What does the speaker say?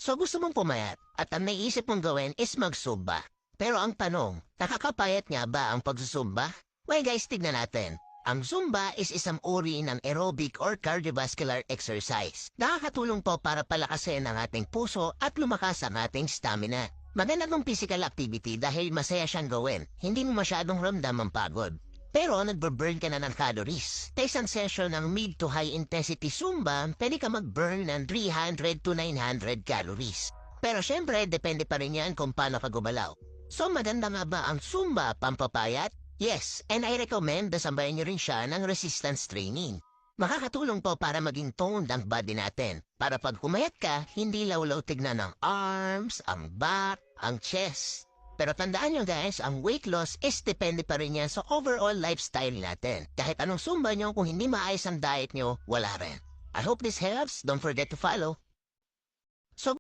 So gusto mong pumayat at ang naisip mong gawin is mag-zumba. Pero ang tanong, nakakapayat nga ba ang pagsusumba? Well guys, tignan natin. Ang Zumba is isang uri ng aerobic or cardiovascular exercise. Nakakatulong po para palakasin ang ating puso at lumakas ang ating stamina. Maganda tong physical activity dahil masaya siyang gawin. Hindi mo masyadong ramdam ang pagod. Pero nagburn ka na ng calories. Sa isang session ng mid to high intensity Zumba, pwede ka mag-burn ng 300 to 900 calories. Pero syempre, depende pa rin yan kung paano ka gumalaw. So maganda nga ba ang Zumba pampapayat? Yes, and I recommend na sambayan nyo rin siya ng resistance training. Makakatulong po para maging toned ang body natin. Para pag humayat ka, hindi lawlaw tignan ang arms, ang back, ang chest. Pero tandaan nyo guys, ang weight loss is depende pa rin yan sa overall lifestyle natin. Kahit anong Zumba nyo, kung hindi maayos ang diet nyo, wala rin. I hope this helps. Don't forget to follow.